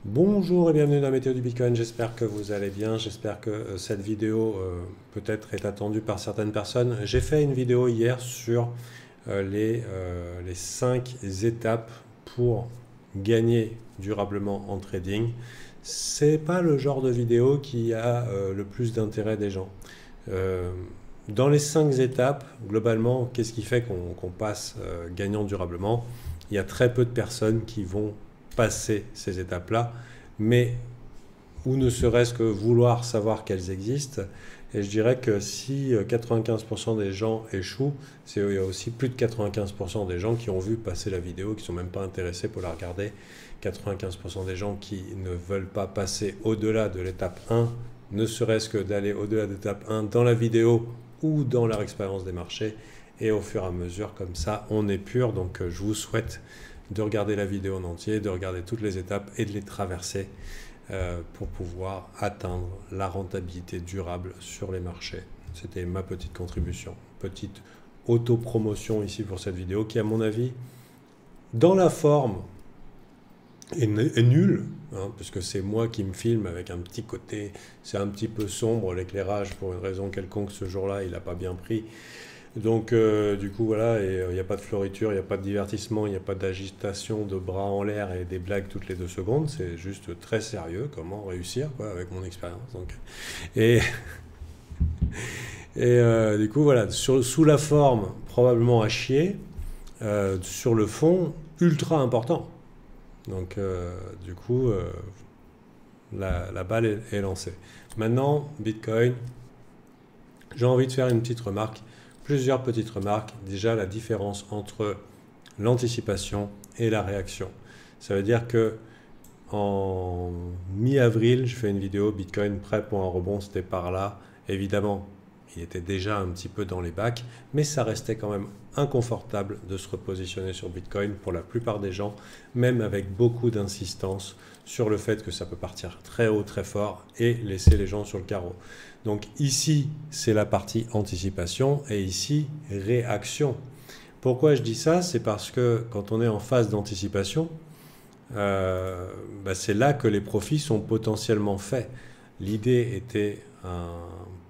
Bonjour et bienvenue dans la météo du Bitcoin, j'espère que vous allez bien, j'espère que cette vidéo peut-être est attendue par certaines personnes. J'ai fait une vidéo hier sur les 5 étapes pour gagner durablement en trading. C'est pas le genre de vidéo qui a le plus d'intérêt des gens. Euh, dans les 5 étapes, globalement, qu'est-ce qui fait qu'on passe gagnant durablement? Il y a très peu de personnes qui vont passer ces étapes-là, mais ou ne serait-ce que vouloir savoir qu'elles existent. Et je dirais que si 95% des gens échouent, il y a aussi plus de 95% des gens qui ont vu passer la vidéo, qui ne sont même pas intéressés pour la regarder. 95% des gens qui ne veulent pas passer au-delà de l'étape 1, ne serait-ce que d'aller au-delà de l'étape 1 dans la vidéo ou dans leur expérience des marchés. Et au fur et à mesure, comme ça, on est pur. Donc je vous souhaite de regarder la vidéo en entier, de regarder toutes les étapes et de les traverser pour pouvoir atteindre la rentabilité durable sur les marchés. C'était ma petite contribution, petite auto-promotion ici pour cette vidéo qui, à mon avis, dans la forme, est nulle, hein, puisque c'est moi qui me filme avec un petit côté, c'est un petit peu sombre, l'éclairage, pour une raison quelconque, ce jour-là, il n'a pas bien pris. Donc, du coup, voilà, il n'y a pas de floriture, il n'y a pas de divertissement, il n'y a pas d'agitation de bras en l'air et des blagues toutes les 2 secondes. C'est juste très sérieux, comment réussir, quoi, avec mon expérience. Donc. Et, du coup, voilà, sous la forme, probablement à chier, sur le fond, ultra important. Donc, du coup, la balle est lancée. Maintenant, Bitcoin, j'ai envie de faire une petite remarque, plusieurs petites remarques. Déjà, la différence entre l'anticipation et la réaction. Ça veut dire que en mi-avril, je fais une vidéo Bitcoin prêt pour un rebond, c'était par là. Évidemment, il était déjà un petit peu dans les bacs, mais ça restait quand même inconfortable de se repositionner sur Bitcoin pour la plupart des gens, même avec beaucoup d'insistance sur le fait que ça peut partir très haut, très fort et laisser les gens sur le carreau. Donc ici, c'est la partie anticipation et ici, réaction. Pourquoi je dis ça? C'est parce que quand on est en phase d'anticipation, c'est là que les profits sont potentiellement faits. L'idée était un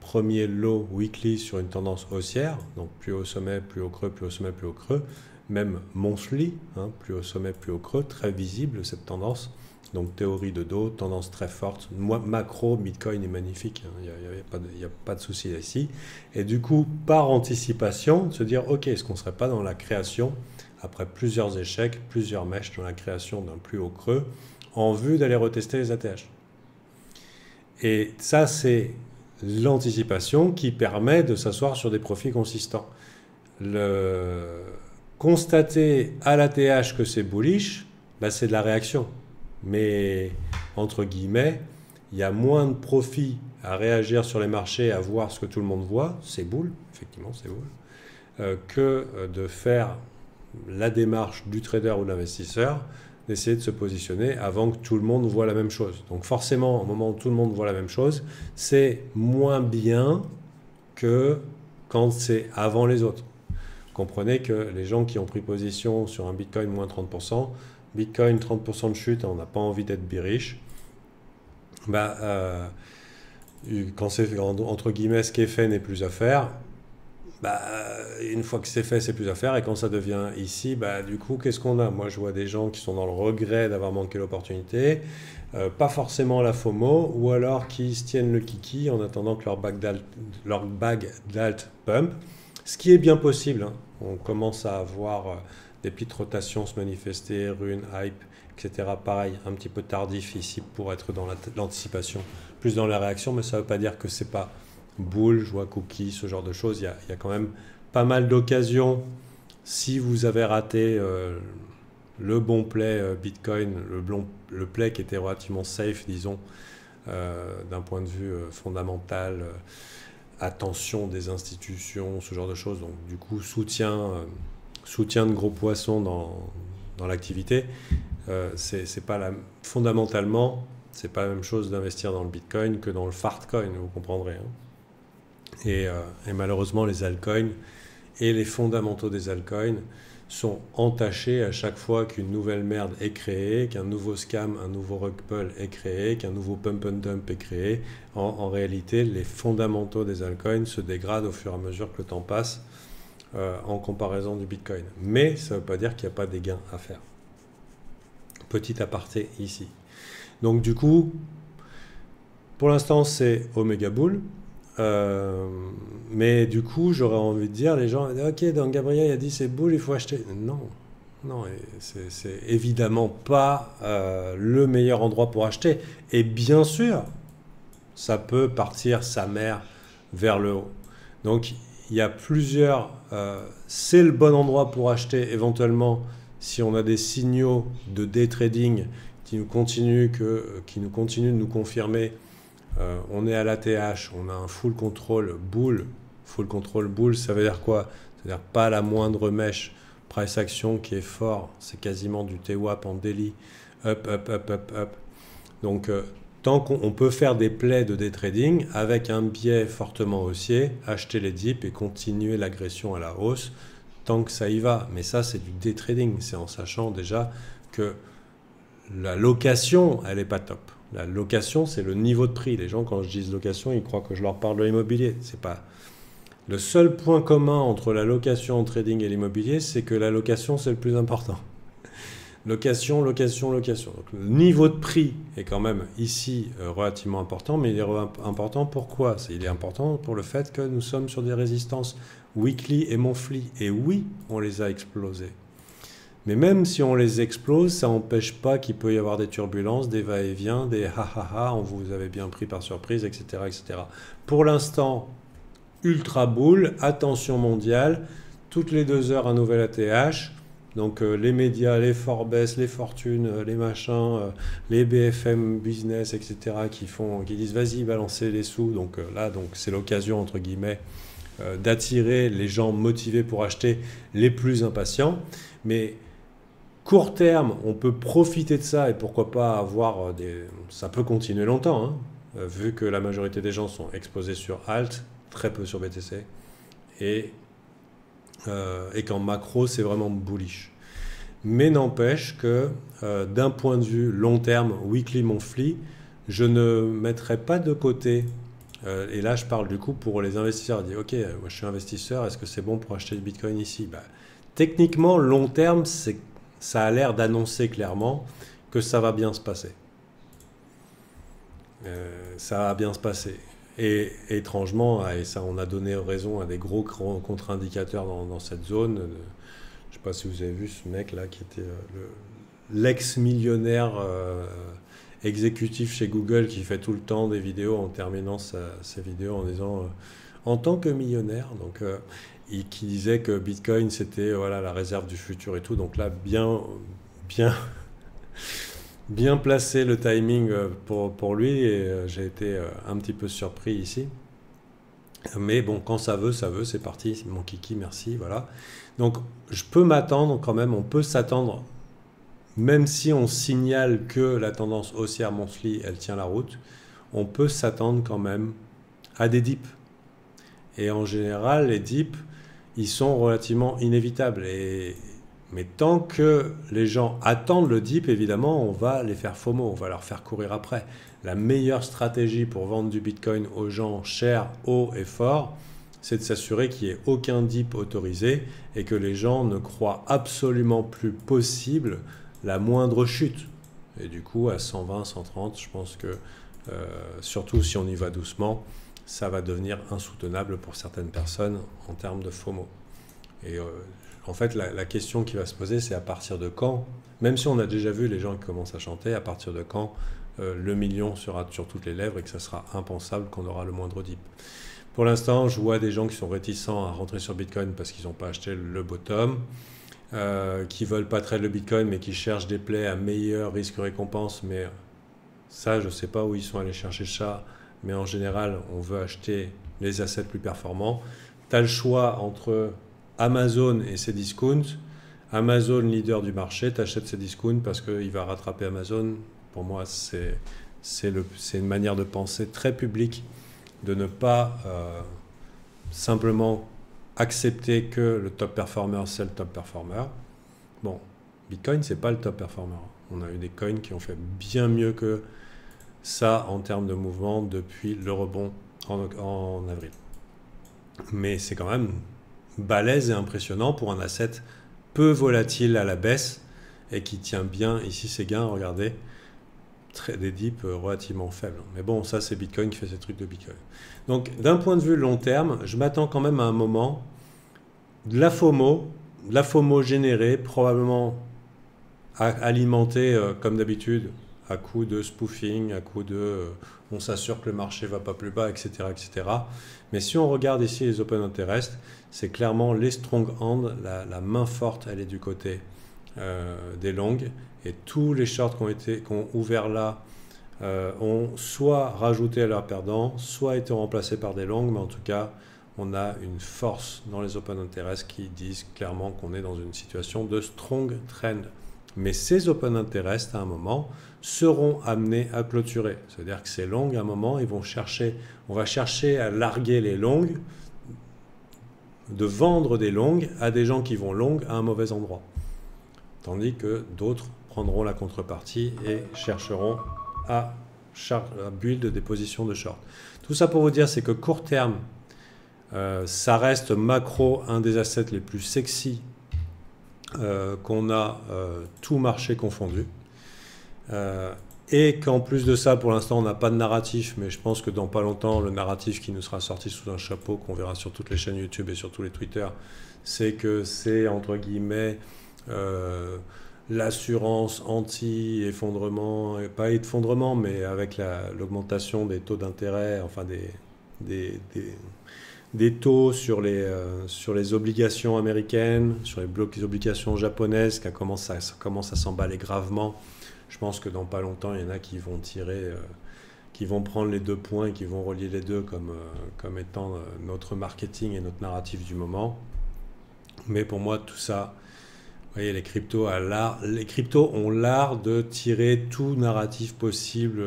premier low weekly sur une tendance haussière, donc plus haut sommet, plus haut creux, plus haut sommet, plus haut creux, même monthly, hein, plus haut sommet, plus haut creux, très visible cette tendance. Donc théorie de dos, tendance très forte. Moi, macro, Bitcoin est magnifique, hein, il n'y a pas de souci ici. Et du coup, par anticipation, se dire, ok, est-ce qu'on ne serait pas dans la création après plusieurs échecs, plusieurs mèches dans la création d'un plus haut creux, en vue d'aller retester les ATH. Et ça, c'est l'anticipation qui permet de s'asseoir sur des profits consistants. Constater à l'ATH que c'est bullish, c'est de la réaction. Mais, entre guillemets, il y a moins de profit à réagir sur les marchés, à voir ce que tout le monde voit, c'est boule, effectivement c'est boule, que de faire la démarche du trader ou de l'investisseur, d'essayer de se positionner avant que tout le monde voit la même chose. Donc forcément, au moment où tout le monde voit la même chose, c'est moins bien que quand c'est avant les autres. Comprenez que les gens qui ont pris position sur un Bitcoin moins 30%, Bitcoin 30% de chute, on n'a pas envie d'être bearish, quand c'est entre guillemets ce qui est fait n'est plus à faire, une fois que c'est fait, c'est plus à faire. Et quand ça devient ici, du coup, qu'est-ce qu'on a? Moi, je vois des gens qui sont dans le regret d'avoir manqué l'opportunité, pas forcément la FOMO, ou alors qui se tiennent le kiki en attendant que leur bague d'alt pump, ce qui est bien possible, hein. On commence à avoir des petites rotations se manifester, runes, hype, etc. Pareil, un petit peu tardif ici pour être dans l'anticipation, plus dans la réaction, mais ça ne veut pas dire que c'est pas boule, joie cookie, ce genre de choses. Il y a quand même pas mal d'occasions. Si vous avez raté le bon play Bitcoin, le play qui était relativement safe, disons, d'un point de vue fondamental, attention des institutions, ce genre de choses. Donc du coup, soutien de gros poissons dans l'activité. C'est pas fondamentalement, c'est pas la même chose d'investir dans le Bitcoin que dans le fartcoin, vous comprendrez, hein. Et malheureusement, les altcoins et les fondamentaux des altcoins sont entachés à chaque fois qu'une nouvelle merde est créée, qu'un nouveau scam, un nouveau rug pull est créé, qu'un nouveau pump and dump est créé. En réalité, les fondamentaux des altcoins se dégradent au fur et à mesure que le temps passe en comparaison du Bitcoin. Mais ça ne veut pas dire qu'il n'y a pas des gains à faire. Petit aparté ici. Donc du coup, pour l'instant, c'est Omega Bull. Mais du coup, j'aurais envie de dire, les gens, ok, donc Gabriel a dit c'est bull, il faut acheter. Non, non, c'est évidemment pas le meilleur endroit pour acheter. Et bien sûr, ça peut partir sa mère vers le haut. Donc, il y a plusieurs... c'est le bon endroit pour acheter éventuellement si on a des signaux de day trading qui nous continuent de nous confirmer. On est à l'ATH, on a un full control bull. Full control bull, ça veut dire quoi? C'est-à-dire pas la moindre mèche price action qui est fort. C'est quasiment du TWAP en daily. Up, up, up, up, up. Donc, tant qu'on peut faire des plays de day trading avec un biais fortement haussier, acheter les dips et continuer l'agression à la hausse tant que ça y va. Mais ça, c'est du day trading. C'est en sachant déjà que la location, elle n'est pas top. La location, c'est le niveau de prix. Les gens, quand je dis location, ils croient que je leur parle de l'immobilier. C'est pas... Le seul point commun entre la location en trading et l'immobilier, c'est que la location, c'est le plus important. Location, location, location. Donc, le niveau de prix est quand même ici relativement important, mais il est important pourquoi? Il est important pour le fait que nous sommes sur des résistances weekly et monthly. Et oui, on les a explosées. Mais même si on les explose, ça n'empêche pas qu'il peut y avoir des turbulences, des va-et-vient, des ha-ha-ha, on vous avait bien pris par surprise, etc. etc. Pour l'instant, ultra bull, attention mondiale, toutes les 2 heures un nouvel ATH. Donc les médias, les Forbes, les Fortunes, les machins, les BFM Business, etc. qui disent vas-y, balancez les sous. Donc là, c'est l'occasion, entre guillemets, d'attirer les gens motivés pour acheter les plus impatients. Mais court terme, on peut profiter de ça et pourquoi pas avoir des... Ça peut continuer longtemps, hein, vu que la majorité des gens sont exposés sur Alt, très peu sur BTC, et qu'en macro, c'est vraiment bullish. Mais n'empêche que d'un point de vue long terme, weekly, monthly, je ne mettrai pas de côté, et là je parle du coup pour les investisseurs, dire ok, moi je suis investisseur, est-ce que c'est bon pour acheter du Bitcoin ici? Techniquement, long terme, ça a l'air d'annoncer clairement que ça va bien se passer. Ça va bien se passer. Et étrangement, et ça on a donné raison à des gros contre-indicateurs dans cette zone. Je ne sais pas si vous avez vu ce mec là qui était l'ex-millionnaire exécutif chez Google qui fait tout le temps des vidéos en terminant ses vidéos en disant en tant que millionnaire. Donc, qui disait que Bitcoin c'était voilà, la réserve du futur et tout. Donc là, bien placé le timing pour lui et j'ai été un petit peu surpris ici. Mais bon, quand ça veut, c'est parti, mon kiki, merci, voilà. Donc, je peux m'attendre quand même, on peut s'attendre, même si on signale que la tendance haussière monthly, elle tient la route, on peut s'attendre quand même à des dips. Et en général, les dips, ils sont relativement inévitables. Mais tant que les gens attendent le dip, évidemment, on va les faire FOMO, on va leur faire courir après. La meilleure stratégie pour vendre du Bitcoin aux gens cher, haut et fort, c'est de s'assurer qu'il n'y ait aucun dip autorisé et que les gens ne croient absolument plus possible la moindre chute. Et du coup, à 120, 130, je pense que, surtout si on y va doucement, ça va devenir insoutenable pour certaines personnes en termes de FOMO. Et en fait, la question qui va se poser, c'est à partir de quand, même si on a déjà vu les gens qui commencent à chanter, à partir de quand le million sera sur toutes les lèvres et que ça sera impensable qu'on aura le moindre dip. Pour l'instant, je vois des gens qui sont réticents à rentrer sur Bitcoin parce qu'ils n'ont pas acheté le bottom, qui ne veulent pas trade le Bitcoin mais qui cherchent des plays à meilleur risque-récompense. Mais ça, je ne sais pas où ils sont allés chercher ça, mais en général, on veut acheter les assets plus performants. Tu as le choix entre Amazon et ses discounts. Amazon, leader du marché, tu achètes ses discounts parce qu'il va rattraper Amazon. Pour moi, c'est une manière de penser très publique, de ne pas simplement accepter que le top performer, c'est le top performer. Bon, Bitcoin, c'est pas le top performer. On a eu des coins qui ont fait bien mieux que ça en termes de mouvement depuis le rebond en avril. Mais c'est quand même balèze et impressionnant pour un asset peu volatile à la baisse et qui tient bien ici ses gains, regardez, des dips relativement faibles. Mais bon, ça c'est Bitcoin qui fait ces trucs de Bitcoin. Donc d'un point de vue long terme, je m'attends quand même à un moment de la FOMO générée, probablement alimentée comme d'habitude à coup de spoofing, à coup de on s'assure que le marché va pas plus bas, etc., etc. Mais si on regarde ici les open interest, c'est clairement les strong hands, la main forte, elle est du côté des longues, et tous les shorts qui ont ouvert là ont soit rajouté à leur perdant, soit été remplacés par des longues, mais en tout cas, on a une force dans les open interest qui disent clairement qu'on est dans une situation de strong trend. Mais ces open interest, à un moment, seront amenés à clôturer. C'est-à-dire que ces longues, à un moment, on va chercher à larguer les longues, de vendre des longues à des gens qui vont longues à un mauvais endroit. Tandis que d'autres prendront la contrepartie et chercheront à build des positions de short. Tout ça pour vous dire, c'est que court terme, ça reste macro un des assets les plus sexy qu'on a tout marché confondu. Et qu'en plus de ça, pour l'instant, on n'a pas de narratif, mais je pense que dans pas longtemps, le narratif qui nous sera sorti sous un chapeau, qu'on verra sur toutes les chaînes YouTube et sur tous les Twitter, c'est que c'est, entre guillemets, l'assurance anti-effondrement, pas effondrement, mais avec l'augmentation des taux d'intérêt, enfin des taux sur les obligations américaines, sur les obligations japonaises, ça commence à s'emballer gravement. Je pense que dans pas longtemps, il y en a qui vont qui vont prendre les 2 points et qui vont relier les deux comme étant notre marketing et notre narratif du moment. Mais pour moi, tout ça, vous voyez, les cryptos ont l'art de tirer tout narratif possible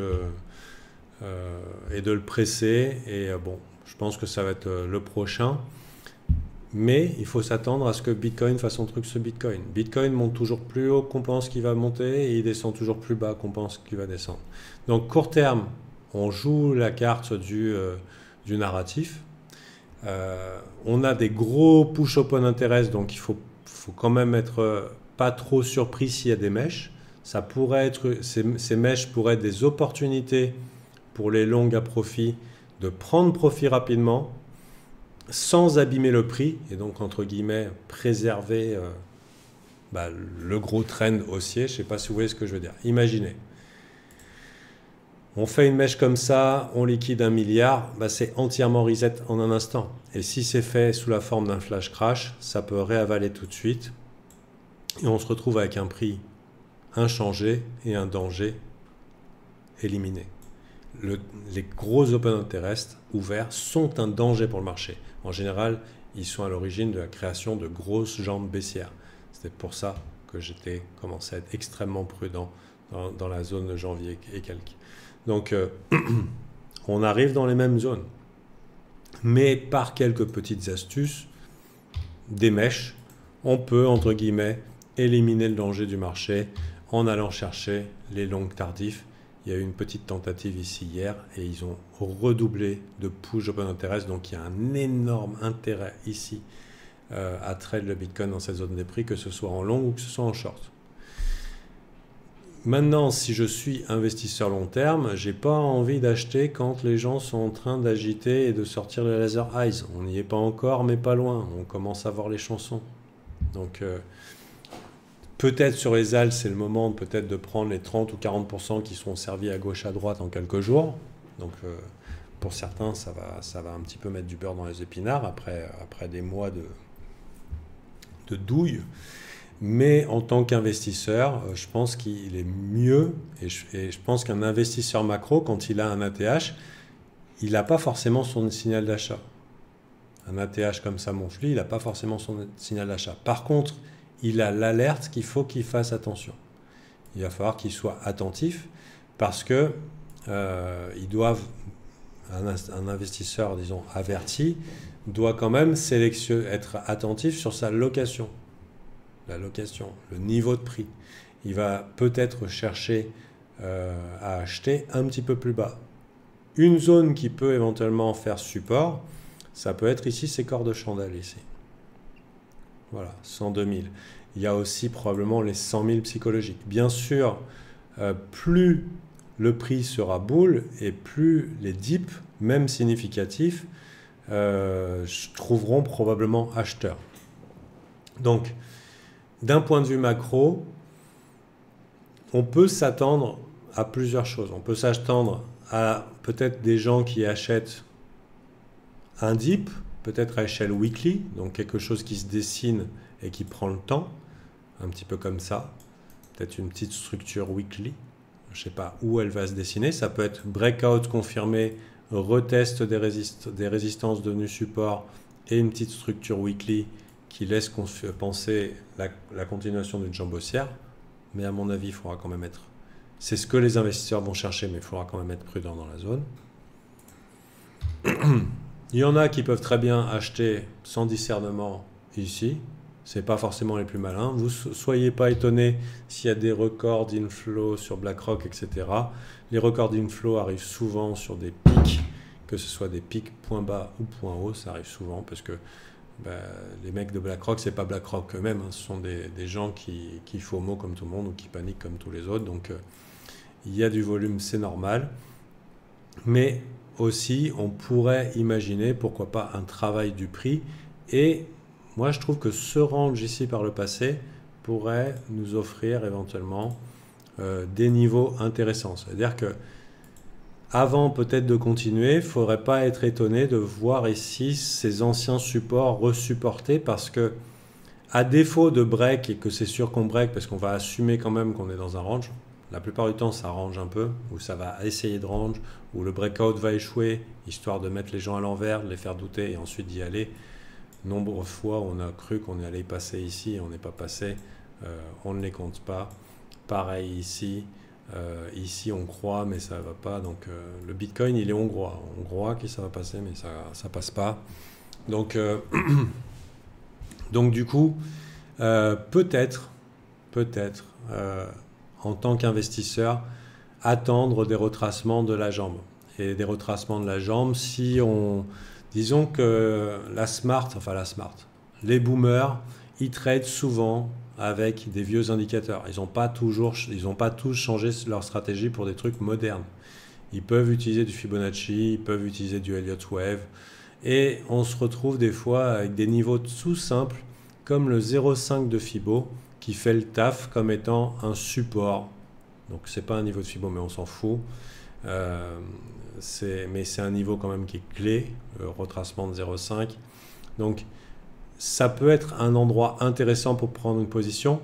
et de le presser. Et bon, je pense que ça va être le prochain. Mais il faut s'attendre à ce que Bitcoin fasse son truc ce Bitcoin. Bitcoin monte toujours plus haut qu'on pense qu'il va monter et il descend toujours plus bas qu'on pense qu'il va descendre. Donc court terme, on joue la carte du narratif. On a des gros push open interest, donc il faut quand même être pas trop surpris s'il y a des mèches. Ça pourrait être, ces mèches pourraient être des opportunités pour les longues à profit de prendre profit rapidement sans abîmer le prix et donc entre guillemets préserver le gros trend haussier. Je ne sais pas si vous voyez ce que je veux dire. Imaginez, on fait une mèche comme ça, on liquide 1 milliard, c'est entièrement reset en un instant. Et si c'est fait sous la forme d'un flash crash, ça peut réavaler tout de suite et on se retrouve avec un prix inchangé et un danger éliminé. Les gros open interest ouverts sont un danger pour le marché. En général, ils sont à l'origine de la création de grosses jambes baissières. C'était pour ça que j'étais commencé à être extrêmement prudent dans la zone de janvier et quelques. Donc, on arrive dans les mêmes zones. Mais par quelques petites astuces, des mèches, on peut, entre guillemets, éliminer le danger du marché en allant chercher les longues tardifs. Il y a eu une petite tentative ici hier et ils ont redoublé de push open interest. Donc il y a un énorme intérêt ici à trade le Bitcoin dans cette zone des prix, que ce soit en long ou que ce soit en short. Maintenant, si je suis investisseur long terme, j'ai pas envie d'acheter quand les gens sont en train d'agiter et de sortir les laser eyes. On n'y est pas encore, mais pas loin. On commence à voir les chansons. Donc peut-être sur les ALS, c'est le moment peut-être de prendre les 30 ou 40% qui seront servis à gauche à droite en quelques jours. Donc pour certains, ça va un petit peu mettre du beurre dans les épinards après des mois de douille. Mais en tant qu'investisseur, je pense qu'il est mieux, et je pense qu'un investisseur macro, quand il a un ATH, il n'a pas forcément son signal d'achat. Un ATH comme ça, mon flux, il n'a pas forcément son signal d'achat. Par contre, il a l'alerte qu'il faut qu'il fasse attention. Il va falloir qu'il soit attentif parce que ils doivent, un investisseur, disons, averti, doit quand même être attentif sur sa location. la location, le niveau de prix. Il va peut-être chercher à acheter un petit peu plus bas. Une zone qui peut éventuellement faire support, ça peut être ici ces corps de chandelle ici. Voilà, 102 000. Il y a aussi probablement les 100 000 psychologiques. Bien sûr, plus le prix sera boule et plus les dips, même significatifs, trouveront probablement acheteurs. Donc, d'un point de vue macro, on peut s'attendre à plusieurs choses. On peut s'attendre à peut-être des gens qui achètent un dip, peut-être à échelle weekly, donc quelque chose qui se dessine et qui prend le temps, un petit peu comme ça. Peut-être une petite structure weekly. Je ne sais pas où elle va se dessiner. Ça peut être breakout confirmé, retest des résistances devenues support et une petite structure weekly qui laisse penser la continuation d'une jambe haussière. Mais à mon avis, il faudra quand même être... C'est ce que les investisseurs vont chercher, mais il faudra quand même être prudent dans la zone. Il y en a qui peuvent très bien acheter sans discernement ici. Ce n'est pas forcément les plus malins. Vous ne soyez pas étonnés s'il y a des records d'inflow sur BlackRock, etc. Les records d'inflow arrivent souvent sur des pics, que ce soit des pics point bas ou point haut, ça arrive souvent parce que les mecs de BlackRock, ce n'est pas BlackRock eux-mêmes, hein, ce sont des gens qui FOMO comme tout le monde ou qui paniquent comme tous les autres. Donc il y a du volume, c'est normal. Mais aussi, on pourrait imaginer, pourquoi pas, un travail du prix. Et moi, je trouve que ce range ici par le passé pourrait nous offrir éventuellement des niveaux intéressants. C'est-à-dire que avant peut-être de continuer, il ne faudrait pas être étonné de voir ici ces anciens supports resupportés parce que, à défaut de break, et que c'est sûr qu'on break parce qu'on va assumer quand même qu'on est dans un range, la plupart du temps ça range un peu, ou ça va essayer de range, ou le breakout va échouer, histoire de mettre les gens à l'envers, de les faire douter et ensuite d'y aller. Nombreuses fois on a cru qu'on allait y passer ici et on n'est pas passé, on ne les compte pas. Pareil ici. Ici on croit mais ça ne va pas, donc le Bitcoin il est hongrois, on croit que ça va passer mais ça passe pas, donc du coup peut-être en tant qu'investisseur attendre des retracements de la jambe, et des retracements de la jambe si on, disons que la smart, les boomers ils tradent souvent avec des vieux indicateurs. Ils n'ont pas tous changé leur stratégie pour des trucs modernes. Ils peuvent utiliser du Fibonacci, ils peuvent utiliser du Elliott Wave, et on se retrouve des fois avec des niveaux tout simples, comme le 0,5 de Fibo, qui fait le taf comme étant un support. Donc c'est pas un niveau de Fibo, mais on s'en fout. Mais c'est un niveau quand même qui est clé, le retracement de 0,5. Donc ça peut être un endroit intéressant pour prendre une position.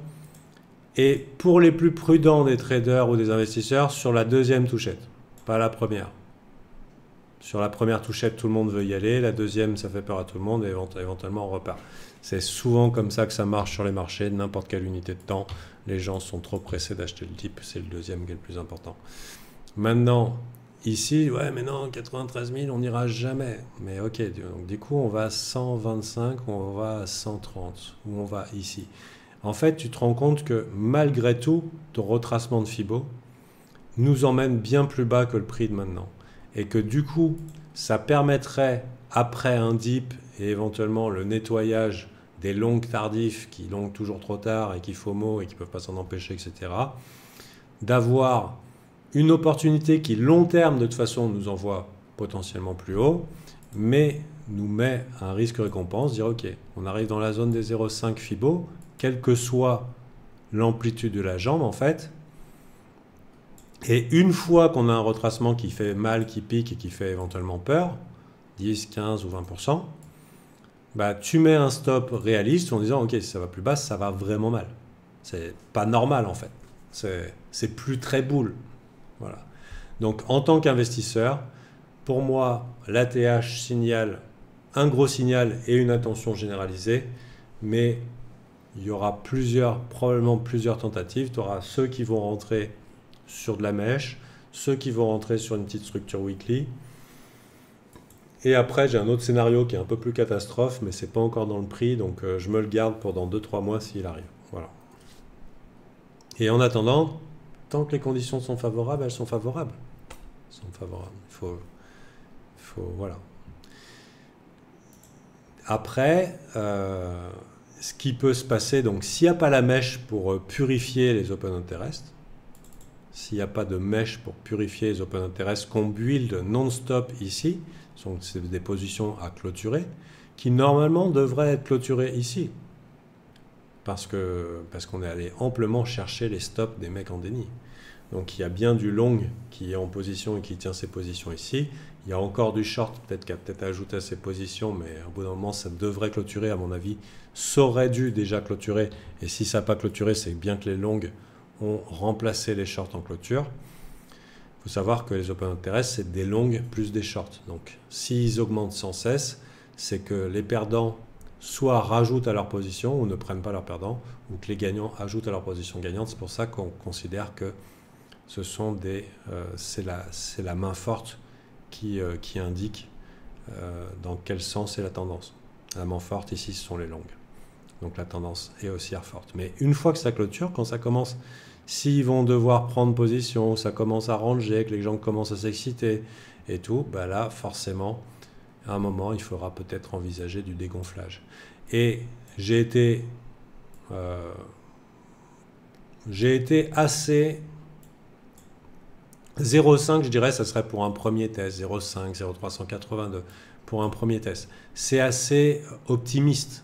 Et pour les plus prudents des traders ou des investisseurs, sur la deuxième touchette, pas la première. Sur la première touchette, tout le monde veut y aller. La deuxième, ça fait peur à tout le monde et éventuellement on repart. C'est souvent comme ça que ça marche sur les marchés, n'importe quelle unité de temps. Les gens sont trop pressés d'acheter le dip, c'est le deuxième qui est le plus important. Maintenant, ici, ouais, mais non, 93 000, on n'ira jamais. Mais ok, donc du coup, on va à 125, on va à 130, ou on va ici. En fait, tu te rends compte que malgré tout, ton retracement de Fibo nous emmène bien plus bas que le prix de maintenant. Et que du coup, ça permettrait, après un dip et éventuellement le nettoyage des longues tardifs qui longuent toujours trop tard et qui FOMO et qui ne peuvent pas s'en empêcher, etc., d'avoir une opportunité qui, long terme, de toute façon, nous envoie potentiellement plus haut, mais nous met un risque-récompense, dire ok, on arrive dans la zone des 0,5 Fibo, quelle que soit l'amplitude de la jambe, en fait. Et une fois qu'on a un retracement qui fait mal, qui pique et qui fait éventuellement peur, 10, 15 ou 20%, bah, tu mets un stop réaliste en disant ok, si ça va plus bas, ça va vraiment mal. C'est pas normal en fait. C'est plus très boule. Voilà. Donc en tant qu'investisseur, pour moi, l'ATH signale un gros signal et une attention généralisée, mais il y aura probablement plusieurs tentatives. Tu auras ceux qui vont rentrer sur de la mèche, ceux qui vont rentrer sur une petite structure weekly. Et après, j'ai un autre scénario qui est un peu plus catastrophe, mais ce n'est pas encore dans le prix, donc je me le garde pour dans 2-3 mois s'il arrive. Voilà. Et en attendant, tant que les conditions sont favorables, elles sont favorables. Voilà. Après, ce qui peut se passer, donc s'il n'y a pas la mèche pour purifier les open interest, s'il n'y a pas de mèche pour purifier les open interest qu'on build non-stop ici, c'est des positions à clôturer, qui normalement devraient être clôturées ici. Parce qu'on est allé amplement chercher les stops des mecs en déni. Donc il y a bien du long qui est en position et qui tient ses positions ici. Il y a encore du short peut-être qui a peut-être ajouté à ses positions, mais au bout d'un moment ça devrait clôturer à mon avis. Ça aurait dû déjà clôturer, et si ça n'a pas clôturé, c'est bien que les longs ont remplacé les shorts en clôture. Il faut savoir que les open interest, c'est des longs plus des shorts. Donc s'ils augmentent sans cesse, c'est que les perdants soit rajoutent à leur position ou ne prennent pas leurs perdants, ou que les gagnants ajoutent à leur position gagnante. C'est pour ça qu'on considère que ce sont c'est la main forte qui indique dans quel sens est la tendance. La main forte ici, ce sont les longues. Donc la tendance est haussière forte. Mais une fois que ça clôture, quand ça commence, s'ils vont devoir prendre position, ça commence à ranger, que les gens commencent à s'exciter et tout, bah là, forcément, à un moment, il faudra peut-être envisager du dégonflage. Et j'ai été assez... 0,5, je dirais, ça serait pour un premier test. 0,5, 0,382 pour un premier test. C'est assez optimiste.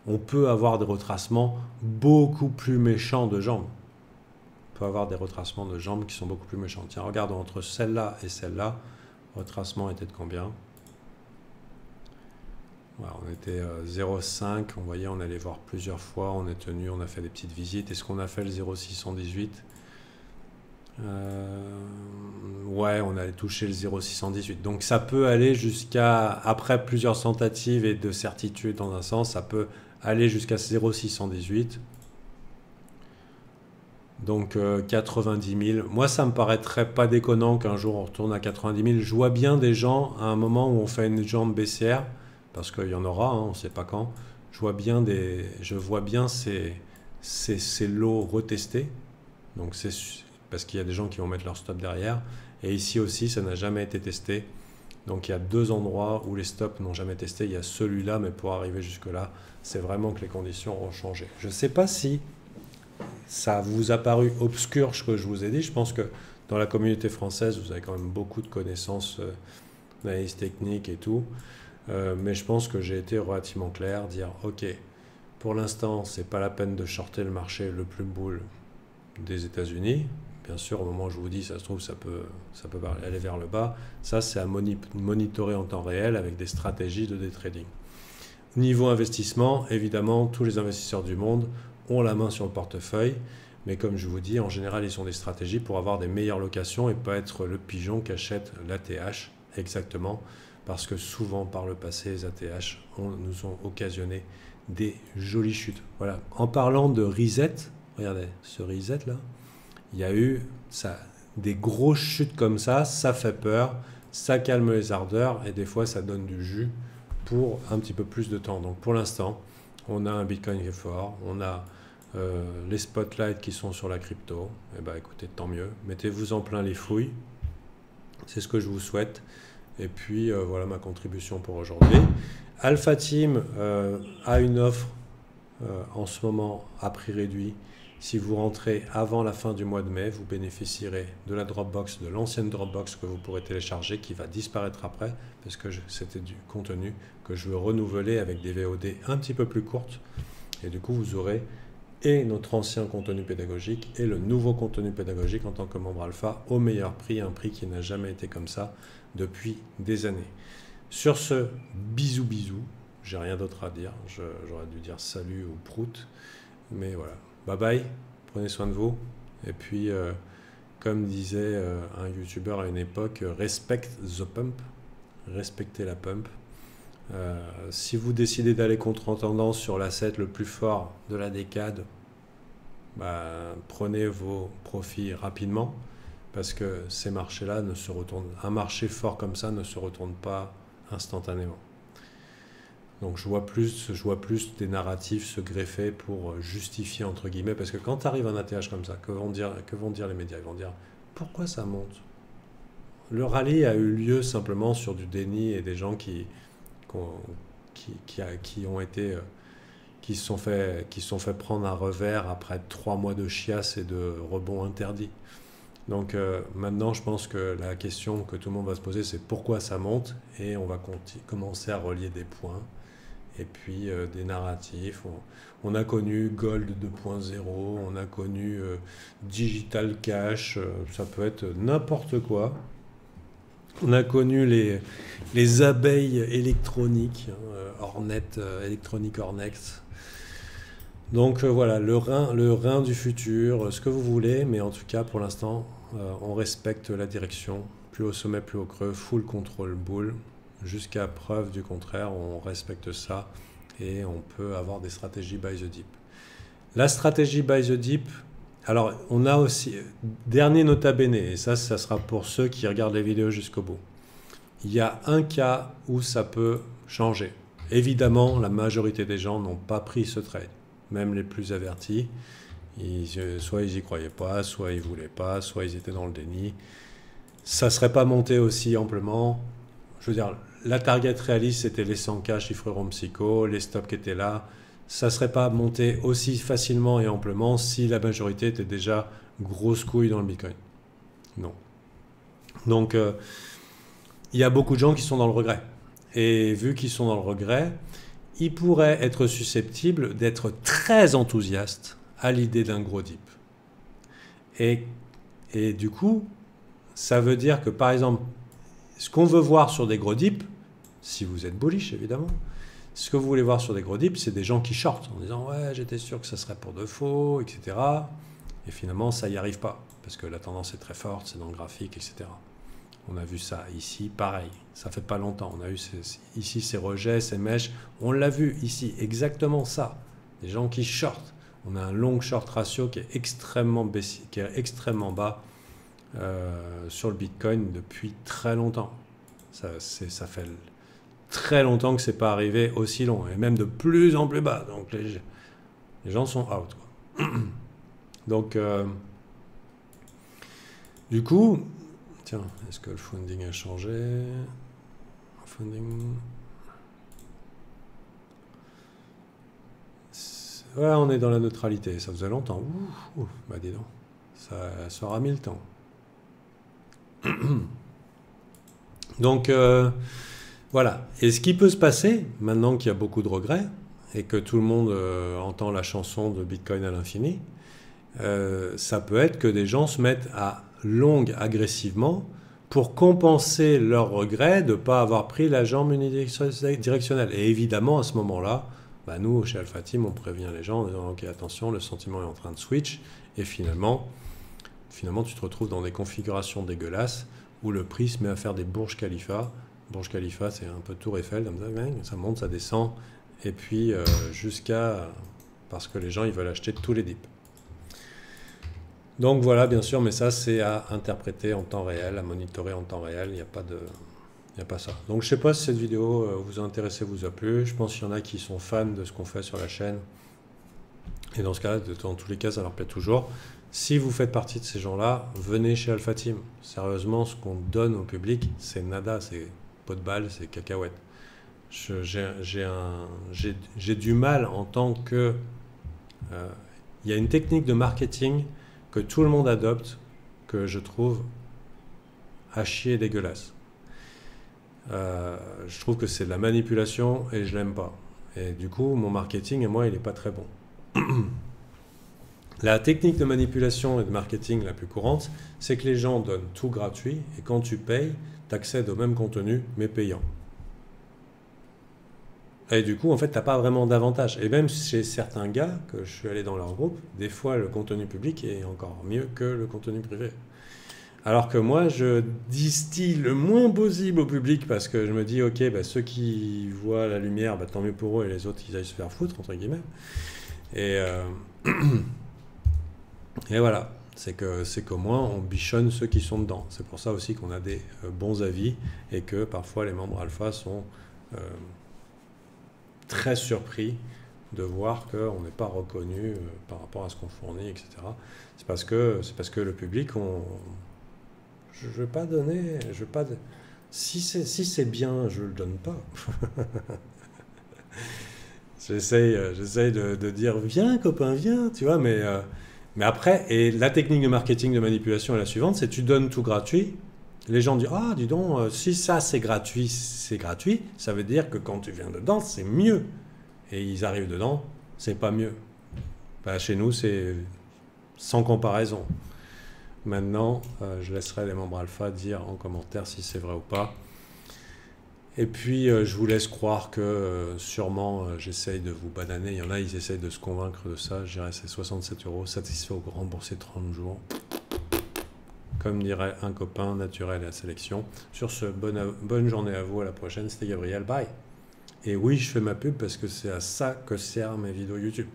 On peut avoir des retracements beaucoup plus méchants de jambes. On peut avoir des retracements de jambes qui sont beaucoup plus méchants. Tiens, regardons entre celle-là et celle-là. Retracement était de combien? Voilà, on était 0,5. On voyait, on allait voir plusieurs fois. On est tenu, on a fait des petites visites. Est-ce qu'on a fait le 0,618? Ouais, on a touché le 0,618. Donc ça peut aller jusqu'à, après plusieurs tentatives et de certitude dans un sens, ça peut aller jusqu'à 0,618. Donc 90 000. Moi, ça me paraîtrait pas déconnant qu'un jour on retourne à 90 000. Je vois bien des gens à un moment où on fait une jambe baissière, parce qu'il y en aura, hein, on ne sait pas quand. Je vois bien ces lots retestés. Donc c'est parce qu'il y a des gens qui vont mettre leur stop derrière. Et ici aussi, ça n'a jamais été testé. Donc il y a deux endroits où les stops n'ont jamais testé. Il y a celui-là, mais pour arriver jusque-là, c'est vraiment que les conditions ont changé. Je ne sais pas si ça vous a paru obscur ce que je vous ai dit. Je pense que dans la communauté française, vous avez quand même beaucoup de connaissances d'analyse technique et tout. Mais je pense que j'ai été relativement clair, dire ok, pour l'instant, c'est pas la peine de shorter le marché le plus bull des États-Unis. Bien sûr, au moment où je vous dis, ça se trouve, ça peut aller vers le bas. Ça, c'est à monitorer en temps réel avec des stratégies de day trading. Niveau investissement, évidemment, tous les investisseurs du monde ont la main sur le portefeuille. Mais comme je vous dis, en général, ils ont des stratégies pour avoir des meilleures locations et pas être le pigeon qui achète l'ATH exactement. Parce que souvent, par le passé, les ATH nous ont occasionné des jolies chutes. Voilà. En parlant de reset, regardez, ce reset là, il y a eu des grosses chutes comme ça fait peur, ça calme les ardeurs et des fois ça donne du jus pour un petit peu plus de temps. Donc pour l'instant, on a un Bitcoin qui est fort, on a les spotlights qui sont sur la crypto. Et bah écoutez, tant mieux, mettez-vous en plein les fouilles, c'est ce que je vous souhaite. Et puis voilà ma contribution pour aujourd'hui. Alpha Team a une offre en ce moment à prix réduit. Si vous rentrez avant la fin du mois de mai, vous bénéficierez de la Dropbox, de l'ancienne Dropbox que vous pourrez télécharger, qui va disparaître après, parce que c'était du contenu que je veux renouveler avec des VOD un petit peu plus courtes. Et du coup, vous aurez et notre ancien contenu pédagogique et le nouveau contenu pédagogique en tant que membre alpha au meilleur prix, un prix qui n'a jamais été comme ça depuis des années. Sur ce, bisous bisous, j'ai rien d'autre à dire, j'aurais dû dire salut ou prout, mais voilà. Bye bye, prenez soin de vous. Et puis, comme disait un YouTuber à une époque, respect the pump, respectez la pump. Si vous décidez d'aller contre tendance sur l'asset le plus fort de la décade, bah, prenez vos profits rapidement, parce que ces marchés-là ne se retournent. Un marché fort comme ça ne se retourne pas instantanément. Donc je vois plus des narratifs se greffer pour justifier, entre guillemets, parce que quand tu arrives à un ATH comme ça, que vont dire les médias? Ils vont dire, pourquoi ça monte? Le rallye a eu lieu simplement sur du déni et des gens qui ont été, qui se sont fait prendre un revers après 3 mois de chiasse et de rebond interdit. Donc maintenant, je pense que la question que tout le monde va se poser, c'est pourquoi ça monte, et on va commencer à relier des points, et puis des narratifs. On a connu Gold 2.0, on a connu Digital Cash, ça peut être n'importe quoi. On a connu les abeilles électroniques, Hornet, Electronic Hornets. Donc voilà, le rein du futur, ce que vous voulez, mais en tout cas pour l'instant, on respecte la direction. Plus au sommet, plus au creux, full control bull. Jusqu'à preuve du contraire, on respecte ça et on peut avoir des stratégies buy the dip. La stratégie buy the dip, alors on a aussi, dernier nota bene, et ça sera pour ceux qui regardent les vidéos jusqu'au bout. Il y a un cas où ça peut changer. Évidemment, la majorité des gens n'ont pas pris ce trade. Même les plus avertis, soit ils n'y croyaient pas, soit ils ne voulaient pas, soit ils étaient dans le déni. Ça ne serait pas monté aussi amplement. Je veux dire, la target réaliste, c'était les 100K chiffre rond psycho, les stops qui étaient là. Ça ne serait pas monté aussi facilement et amplement si la majorité était déjà grosse couille dans le Bitcoin. Non. Donc, il y a beaucoup de gens qui sont dans le regret. Et vu qu'ils sont dans le regret, ils pourraient être susceptibles d'être très enthousiastes à l'idée d'un gros dip. Et du coup, ça veut dire que, par exemple, ce qu'on veut voir sur des gros dips, si vous êtes bullish évidemment, ce que vous voulez voir sur des gros dips, c'est des gens qui shortent en disant « ouais, j'étais sûr que ça serait pour de faux, etc. » Et finalement, ça n'y arrive pas, parce que la tendance est très forte, c'est dans le graphique, etc. On a vu ça ici, pareil, ça fait pas longtemps. On a eu ici ces rejets, ces mèches. On l'a vu ici, exactement ça. Des gens qui shortent. On a un long short ratio qui est extrêmement bas sur le Bitcoin depuis très longtemps. Ça fait très longtemps que c'est pas arrivé aussi long, et même de plus en plus bas. Donc les gens sont out, quoi. Donc du coup, tiens, est-ce que le funding a changé? Funding. Ouais, on est dans la neutralité. Ça faisait longtemps. Ouh, bah dis donc. Ça aura mis le temps. Donc, voilà. Et ce qui peut se passer, maintenant qu'il y a beaucoup de regrets, et que tout le monde entend la chanson de Bitcoin à l'infini, ça peut être que des gens se mettent à long agressivement pour compenser leur regret de ne pas avoir pris la jambe unidirectionnelle. Et évidemment, à ce moment-là, bah nous, chez Alpha Team, on prévient les gens en disant « Ok, attention, le sentiment est en train de switch. » Et finalement, tu te retrouves dans des configurations dégueulasses où le prix se met à faire des Burj Khalifa. Burj Khalifa, c'est un peu Tour Eiffel, ça monte, ça descend, et puis jusqu'à... parce que les gens, ils veulent acheter tous les dips. Donc voilà, bien sûr, mais ça, c'est à interpréter en temps réel, à monitorer en temps réel, il n'y a pas ça. Donc je ne sais pas si cette vidéo vous a intéressé, vous a plu. Je pense qu'il y en a qui sont fans de ce qu'on fait sur la chaîne. Et dans ce cas-là, dans tous les cas, ça leur plaît toujours. Si vous faites partie de ces gens-là, venez chez Alpha Team. Sérieusement, ce qu'on donne au public, c'est nada, c'est pot de balle, c'est cacahuète. J'ai du mal en tant que... il y a une technique de marketing que tout le monde adopte, que je trouve à chier dégueulasse. Je trouve que c'est de la manipulation et je l'aime pas. Et du coup, mon marketing, et moi, il n'est pas très bon. La technique de manipulation et de marketing la plus courante, c'est que les gens donnent tout gratuit et quand tu payes, tu accèdes au même contenu, mais payant. Et du coup, en fait, tu n'as pas vraiment d'avantage. Et même chez certains gars, que je suis allé dans leur groupe, des fois, le contenu public est encore mieux que le contenu privé. Alors que moi, je distille le moins possible au public parce que je me dis, ok, bah, ceux qui voient la lumière, bah, tant mieux pour eux, et les autres, ils aillent se faire foutre, entre guillemets. Et voilà, c'est qu'au moins, on bichonne ceux qui sont dedans. C'est pour ça aussi qu'on a des bons avis et que parfois, les membres alpha sont... très surpris de voir qu'on n'est pas reconnu par rapport à ce qu'on fournit, etc. C'est parce que le public, je ne vais pas donner, si c'est bien, je ne le donne pas. J'essaye de dire, viens copain, viens, tu vois, mais après, et la technique de marketing de manipulation est la suivante, c'est tu donnes tout gratuit. Les gens disent, ah, dis donc, si ça c'est gratuit, ça veut dire que quand tu viens dedans, c'est mieux. Et ils arrivent dedans, c'est pas mieux. Bah, chez nous, c'est sans comparaison. Maintenant, je laisserai les membres alpha dire en commentaire si c'est vrai ou pas. Et puis, je vous laisse croire que sûrement, j'essaye de vous bananer. Il y en a, ils essayent de se convaincre de ça. Je dirais, c'est 67 €, satisfait au remboursé 30 jours. Comme dirait un copain, naturel à la sélection. Sur ce, bonne journée à vous, à la prochaine. C'était Gabriel, bye. Et oui, je fais ma pub parce que c'est à ça que servent mes vidéos YouTube.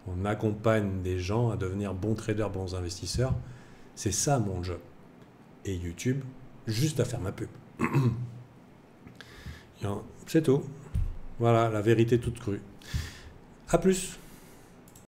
On accompagne des gens à devenir bons traders, bons investisseurs. C'est ça mon job. Et YouTube, juste à faire ma pub. C'est tout. Voilà, la vérité toute crue. À plus.